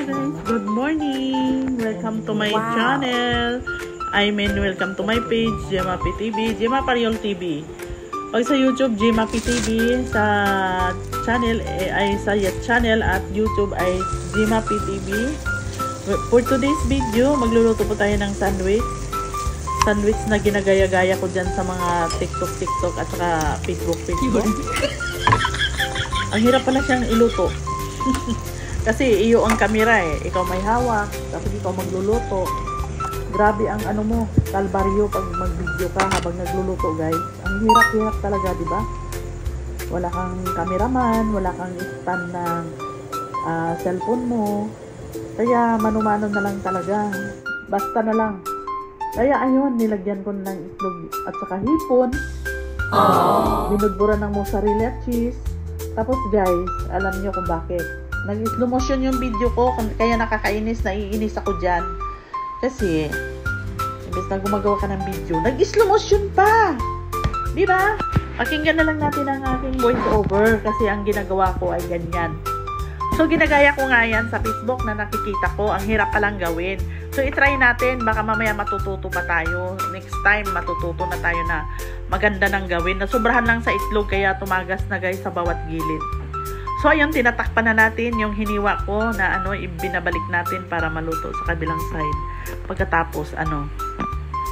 guys, good morning! Welcome to my channel. Welcome to my page, Jemapi TV, Jema Pariol TV. Pag sa YouTube, Jemapi TV, sa channel ay sa channel at YouTube ay Jemapi TV. For today's video, magluluto po tayo ng sandwich. Sandwich na ginagaya-gaya ko dyan sa mga TikTok at saka Facebook. Ang hirap pala siyang iluto. Kasi iyo ang kamera eh. Ikaw may hawak, tapos ikaw magluluto. Grabe ang ano mo, kalbaryo pag mag-video ka habang nagluluto, guys. Ang hirap-hirap talaga, di ba? Wala kang cameraman, wala kang stand ng cellphone mo. Kaya mano-mano na lang talaga. Basta na lang. Kaya ayun, nilagyan ko ng itlog at saka hipon. Binudburan ng mozzarella cheese. Tapos guys, alam niyo kung bakit. Nag-slow motion yung video ko, kaya nakakainis, naiinis ako dyan. Kasi, imbes na gumagawa ka ng video, nag-slow motion pa! Diba? Pakinggan na lang natin ang aking voice over kasi ang ginagawa ko ay ganyan. So, ginagaya ko nga yan sa Facebook na nakikita ko. Ang hirap palang gawin. So, itry natin. Baka mamaya matututo pa tayo. Next time, matututo na tayo na maganda nang gawin. Nasobrahan lang sa itlog kaya tumagas na guys sa bawat gilid. So, ayun, tinatakpan na natin yung hiniwa ko na ibinabalik natin para maluto sa kabilang side. Pagkatapos,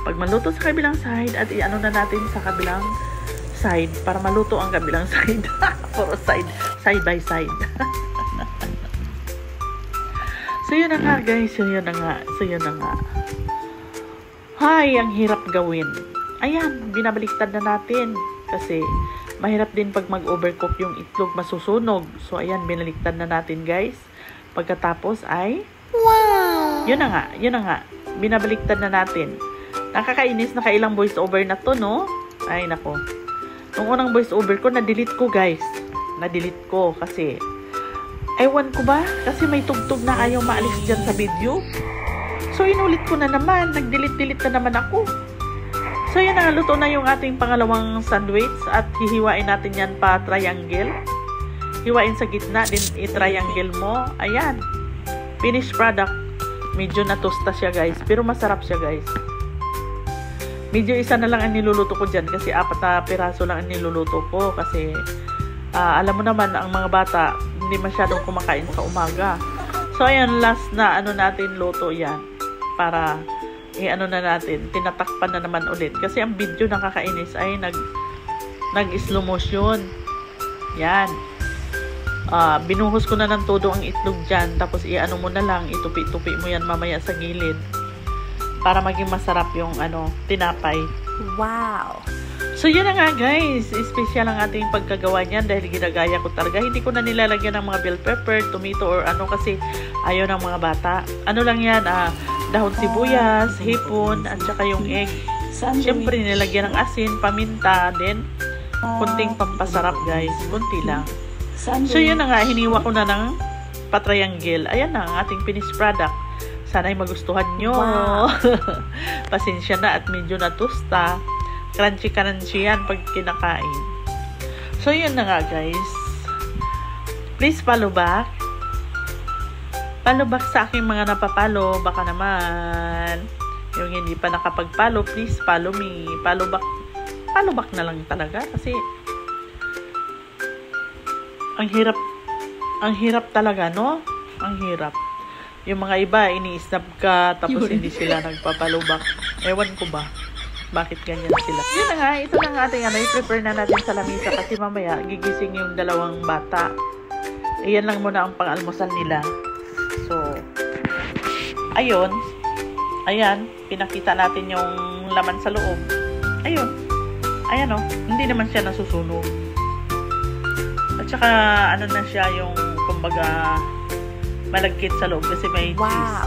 pag maluto sa kabilang side at i-ano na natin sa kabilang side para maluto ang kabilang side. Puro side by side. So, yun na nga guys. So, yun na nga. Hay, ang hirap gawin. Ayan, binabaliktad na natin. Kasi, mahirap din pag mag-overcook yung itlog, masusunog. So, ayan, binaliktad na natin guys. Pagkatapos ay, wow! Yun na nga. Binabaliktad na natin. Nakakainis, nakailang voice over na to, no? Ay, nako. Nung unang voice over ko, na-delete ko guys. Na-delete ko kasi, ewan ko ba? Kasi may tugtog na ayaw maalis dyan sa video. So, inulit ko na naman. Nag-delete na naman ako. So, yan na. Luto na yung ating pangalawang sandwich. At hihiwain natin yan pa triangle. Hiwain sa gitna. Din i-triangle mo. Ayan. Finished product. Medyo natusta siya, guys. Pero masarap siya, guys. Medyo isa na lang ang niluluto ko dyan. Kasi 4 na piraso lang ang niluluto ko. Kasi, alam mo naman, ang mga bata, hindi masyadong kumakain sa umaga. So, ayan, last na natin luto yan. Para, na natin, tinatakpan na naman ulit. Kasi ang video nakakainis ay nag-slow motion. Yan. Binuhos ko na ng todo ang itlog dyan. Tapos, mo na lang, itupi-tupi mo yan mamaya sa gilid. Para maging masarap yung, tinapay. Wow! So, yun na nga guys. Special ang ating pagkagawa niyan dahil ginagaya ko talaga. Hindi ko na nilalagyan ng mga bell pepper, tomato, or kasi ayaw ng mga bata. Lang yan, dahon sibuyas, hipon, at saka yung egg. Siyempre, nilagyan ng asin, paminta, then kunting pampasarap guys. Kunti lang. So, yun na nga. Hiniwa ko na ng patriangle. Ayan na ang ating finished product. Sana ay magustuhan nyo. Wow. Pasensya na at medyo natusta. Crunchy yan pag kinakain. So, yun na nga guys. Please follow back. Follow back sa aking mga napapalo. Baka naman yung hindi pa nakapag-follow, please follow me. Follow back na lang talaga kasi ang hirap talaga, no? Ang hirap. Yung mga iba, ini-snap ka tapos hindi sila nagpa-follow back. Ewan ko ba? Bakit ganyan sila? Yun na nga, ito na nga ating i-prepare na natin sa lamisa kasi mamaya gigising yung 2 bata. Ayan lang muna ang pang-almusal nila. So, ayun. Ayan, pinakita natin yung laman sa loob. Ayun. Ayan o, hindi naman siya nasusunog. At saka, na siya yung, kumbaga, malagkit sa loob kasi may cheese.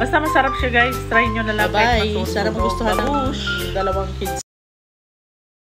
Basta masarap siya guys. Try nyo na lang. Bye-bye. Sana magustuhan ng 2 kids